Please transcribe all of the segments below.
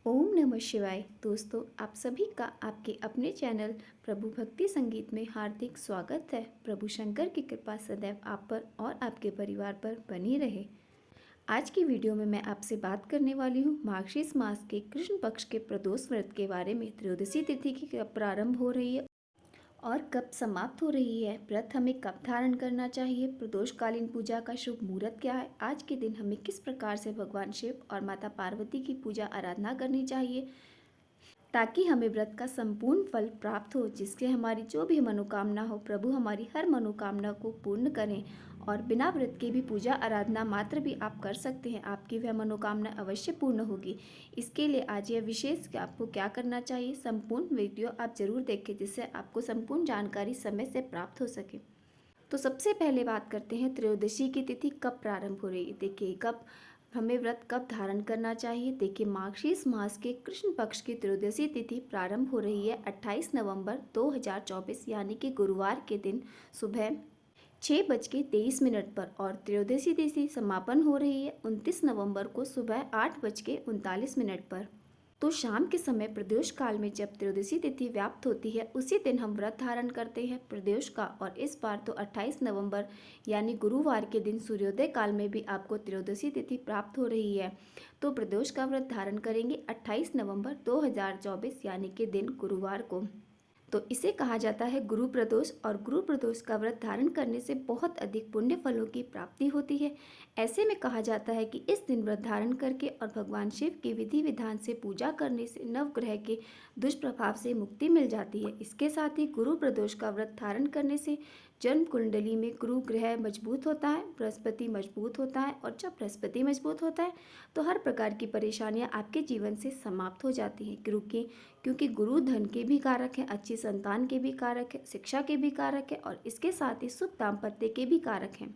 ओम नमः शिवाय। दोस्तों, आप सभी का आपके अपने चैनल प्रभु भक्ति संगीत में हार्दिक स्वागत है। प्रभु शंकर की कृपा सदैव आप पर और आपके परिवार पर बनी रहे। आज की वीडियो में मैं आपसे बात करने वाली हूँ मार्गशीर्ष मास के कृष्ण पक्ष के प्रदोष व्रत के बारे में। त्रयोदशी तिथि की कब प्रारंभ हो रही है और कब समाप्त हो रही है, व्रत हमें कब धारण करना चाहिए, प्रदोषकालीन पूजा का शुभ मुहूर्त क्या है, आज के दिन हमें किस प्रकार से भगवान शिव और माता पार्वती की पूजा आराधना करनी चाहिए ताकि हमें व्रत का संपूर्ण फल प्राप्त हो, जिससे हमारी जो भी मनोकामना हो प्रभु हमारी हर मनोकामना को पूर्ण करें। और बिना व्रत के भी पूजा आराधना मात्र भी आप कर सकते हैं, आपकी वह मनोकामना अवश्य पूर्ण होगी। इसके लिए आज यह विशेष कि आपको क्या करना चाहिए, संपूर्ण वीडियो आप जरूर देखें जिससे आपको संपूर्ण जानकारी समय से प्राप्त हो सके। तो सबसे पहले बात करते हैं त्रयोदशी की तिथि कब प्रारंभ हो रही है। देखिए, कब हमें व्रत कब धारण करना चाहिए। देखिए, मार्गशीर्ष मास के कृष्ण पक्ष की त्रयोदशी तिथि प्रारंभ हो रही है 28 नवंबर 2024 यानी कि गुरुवार के दिन सुबह 6:23 पर, और त्रयोदशी तिथि समापन हो रही है 29 नवंबर को सुबह 8:39 पर। तो शाम के समय प्रदोष काल में जब त्रयोदशी तिथि व्याप्त होती है उसी दिन हम व्रत धारण करते हैं प्रदोष का। और इस बार तो 28 नवंबर यानी गुरुवार के दिन सूर्योदय काल में भी आपको त्रयोदशी तिथि प्राप्त हो रही है। तो प्रदोष का व्रत धारण करेंगे 28 नवंबर 2024 यानी कि दिन गुरुवार को। तो इसे कहा जाता है गुरु प्रदोष, और गुरु प्रदोष का व्रत धारण करने से बहुत अधिक पुण्य फलों की प्राप्ति होती है। ऐसे में कहा जाता है कि इस दिन व्रत धारण करके और भगवान शिव की विधि विधान से पूजा करने से नवग्रह के दुष्प्रभाव से मुक्ति मिल जाती है। इसके साथ ही गुरु प्रदोष का व्रत धारण करने से जन्म कुंडली में गुरु ग्रह मजबूत होता है, बृहस्पति मजबूत होता है, और जब बृहस्पति मजबूत होता है तो हर प्रकार की परेशानियां आपके जीवन से समाप्त हो जाती हैं। क्योंकि गुरु धन के भी कारक हैं, अच्छी संतान के भी कारक है, शिक्षा के भी कारक है, और इसके साथ ही सुख दाम्पत्य के भी कारक हैं।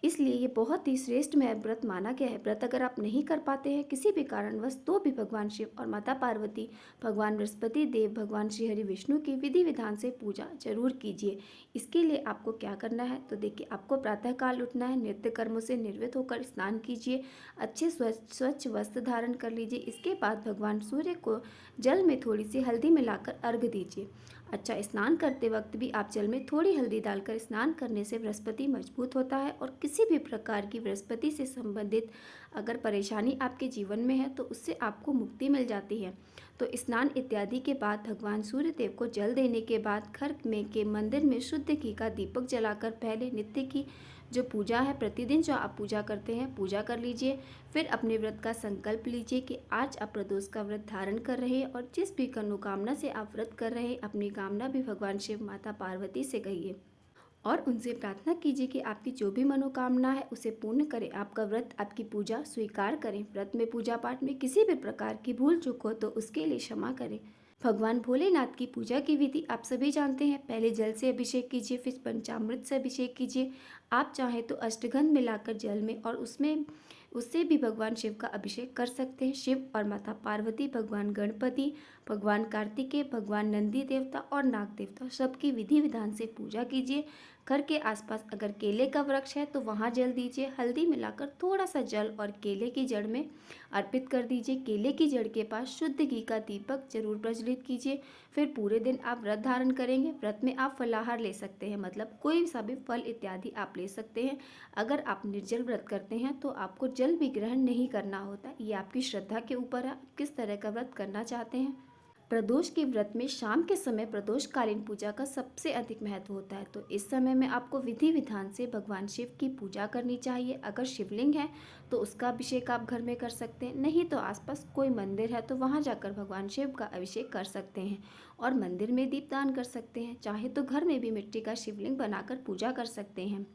इसलिए ये बहुत ही श्रेष्ठ में व्रत माना गया है। व्रत अगर आप नहीं कर पाते हैं किसी भी कारणवश तो भी भगवान शिव और माता पार्वती, भगवान बृहस्पति देव, भगवान श्री हरि विष्णु की विधि विधान से पूजा जरूर कीजिए। इसके लिए आपको क्या करना है, तो देखिए, आपको प्रातःकाल उठना है, नित्य कर्मों से निवृत्त होकर स्नान कीजिए, अच्छे स्वच्छ वस्त्र धारण कर लीजिए। इसके बाद भगवान सूर्य को जल में थोड़ी सी हल्दी मिलाकर अर्घ दीजिए। अच्छा, स्नान करते वक्त भी आप जल में थोड़ी हल्दी डालकर स्नान करने से बृहस्पति मजबूत होता है, और किसी भी प्रकार की बृहस्पति से संबंधित अगर परेशानी आपके जीवन में है तो उससे आपको मुक्ति मिल जाती है। तो स्नान इत्यादि के बाद भगवान सूर्य देव को जल देने के बाद घर में के मंदिर में शुद्ध घी का दीपक जलाकर पहले नित्य की जो पूजा है, प्रतिदिन जो आप पूजा करते हैं, पूजा कर लीजिए। फिर अपने व्रत का संकल्प लीजिए कि आज आप प्रदोष का व्रत धारण कर रहे हैं, और जिस भी मनोकामना से आप व्रत कर रहे हैं अपनी कामना भी भगवान शिव माता पार्वती से कहिए और उनसे प्रार्थना कीजिए कि आपकी जो भी मनोकामना है उसे पूर्ण करें, आपका व्रत आपकी पूजा स्वीकार करें। व्रत में पूजा पाठ में किसी भी प्रकार की भूल चूक हो तो उसके लिए क्षमा करें। भगवान भोलेनाथ की पूजा की विधि आप सभी जानते हैं। पहले जल से अभिषेक कीजिए, फिर पंचामृत से अभिषेक कीजिए। आप चाहें तो अष्टगंध मिलाकर जल में और उससे भी भगवान शिव का अभिषेक कर सकते हैं। शिव और माता पार्वती, भगवान गणपति, भगवान कार्तिकेय, भगवान नंदी देवता और नाग देवता सबकी विधि विधान से पूजा कीजिए। घर के आसपास अगर केले का वृक्ष है तो वहाँ जल दीजिए, हल्दी मिलाकर थोड़ा सा जल और केले की जड़ में अर्पित कर दीजिए। केले की जड़ के पास शुद्ध घी का दीपक जरूर प्रज्वलित कीजिए। फिर पूरे दिन आप व्रत धारण करेंगे। व्रत में आप फलाहार ले सकते हैं, मतलब कोई सा भी फल इत्यादि आप ले सकते हैं। अगर आप निर्जल व्रत करते हैं तो आपको जल भी ग्रहण नहीं करना होता। ये आपकी श्रद्धा के ऊपर है, आप किस तरह का व्रत करना चाहते हैं। प्रदोष के व्रत में शाम के समय प्रदोषकालीन पूजा का सबसे अधिक महत्व होता है। तो इस समय में आपको विधि विधान से भगवान शिव की पूजा करनी चाहिए। अगर शिवलिंग है तो उसका अभिषेक आप घर में कर सकते हैं, नहीं तो आसपास कोई मंदिर है तो वहाँ जाकर भगवान शिव का अभिषेक कर सकते हैं और मंदिर में दीपदान कर सकते हैं। चाहे तो घर में भी मिट्टी का शिवलिंग बनाकर पूजा कर सकते हैं।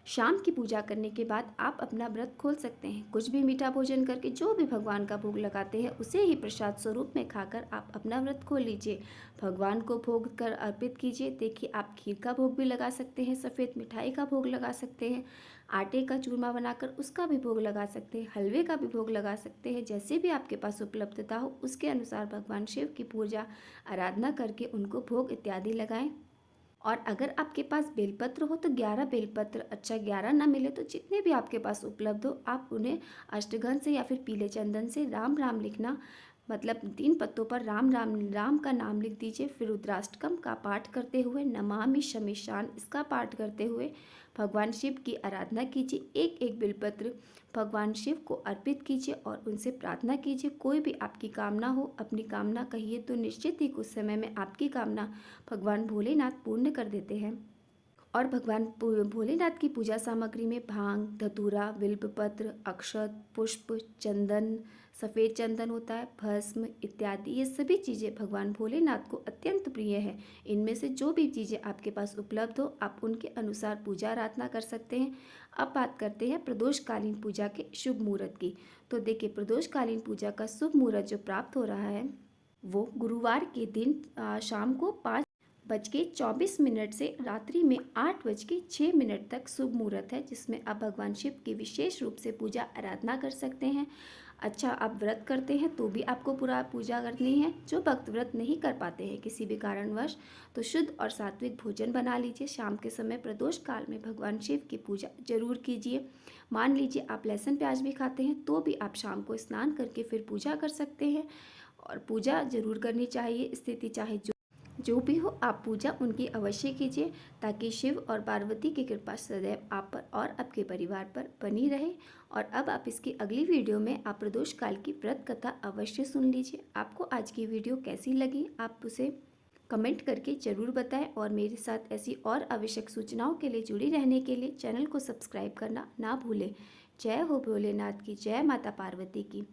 शाम की पूजा करने के बाद आप अपना व्रत खोल सकते हैं। कुछ भी मीठा भोजन करके जो भी भगवान का भोग लगाते हैं उसे ही प्रसाद स्वरूप में खाकर आप अपना व्रत खोल लीजिए। भगवान को भोग कर अर्पित कीजिए। देखिए, आप खीर का भोग भी लगा सकते हैं, सफ़ेद मिठाई का भोग लगा सकते हैं, आटे का चूरमा बनाकर उसका भी भोग लगा सकते हैं, हलवे का भी भोग लगा सकते हैं। जैसे भी आपके पास उपलब्धता हो उसके अनुसार भगवान शिव की पूजा आराधना करके उनको भोग इत्यादि लगाएं। और अगर आपके पास बेलपत्र हो तो 11 बेलपत्र, अच्छा 11 ना मिले तो जितने भी आपके पास उपलब्ध हो आप उन्हें अष्टगंध से या फिर पीले चंदन से राम राम लिखना मतलब 3 पत्तों पर राम राम राम का नाम लिख दीजिए। फिर रुद्राष्टकम का पाठ करते हुए, नमामि शमीशान इसका पाठ करते हुए भगवान शिव की आराधना कीजिए। एक एक बिलपत्र भगवान शिव को अर्पित कीजिए और उनसे प्रार्थना कीजिए। कोई भी आपकी कामना हो, अपनी कामना कहिए तो निश्चित ही कुछ समय में आपकी कामना भगवान भोलेनाथ पूर्ण कर देते हैं। और भगवान भोलेनाथ की पूजा सामग्री में भांग, धतूरा, बिल्वपत्र, अक्षत, पुष्प, चंदन, सफ़ेद चंदन होता है, भस्म इत्यादि, ये सभी चीज़ें भगवान भोलेनाथ को अत्यंत प्रिय है। इनमें से जो भी चीज़ें आपके पास उपलब्ध हो, आप उनके अनुसार पूजा आराधना कर सकते हैं। अब बात करते हैं प्रदोषकालीन पूजा के शुभ मुहूर्त की। तो देखिए, प्रदोषकालीन पूजा का शुभ मुहूर्त जो प्राप्त हो रहा है वो गुरुवार के दिन शाम को 5:24 से रात्रि में 8:06 तक शुभ मुहूर्त है, जिसमें आप भगवान शिव की विशेष रूप से पूजा आराधना कर सकते हैं। अच्छा, आप व्रत करते हैं तो भी आपको पूरा पूजा करनी है। जो भक्त व्रत नहीं कर पाते हैं किसी भी कारणवश, तो शुद्ध और सात्विक भोजन बना लीजिए। शाम के समय प्रदोष काल में भगवान शिव की पूजा जरूर कीजिए। मान लीजिए आप लहसुन प्याज भी खाते हैं तो भी आप शाम को स्नान करके फिर पूजा कर सकते हैं, और पूजा जरूर करनी चाहिए। स्थिति चाहे जो भी हो, आप पूजा उनकी अवश्य कीजिए, ताकि शिव और पार्वती की कृपा सदैव आप पर और आपके परिवार पर बनी रहे। और अब आप इसकी अगली वीडियो में आप प्रदोष काल की व्रत कथा अवश्य सुन लीजिए। आपको आज की वीडियो कैसी लगी, आप उसे कमेंट करके ज़रूर बताएं, और मेरे साथ ऐसी और आवश्यक सूचनाओं के लिए जुड़ी रहने के लिए चैनल को सब्सक्राइब करना ना भूलें। जय हो भोलेनाथ की, जय माता पार्वती की।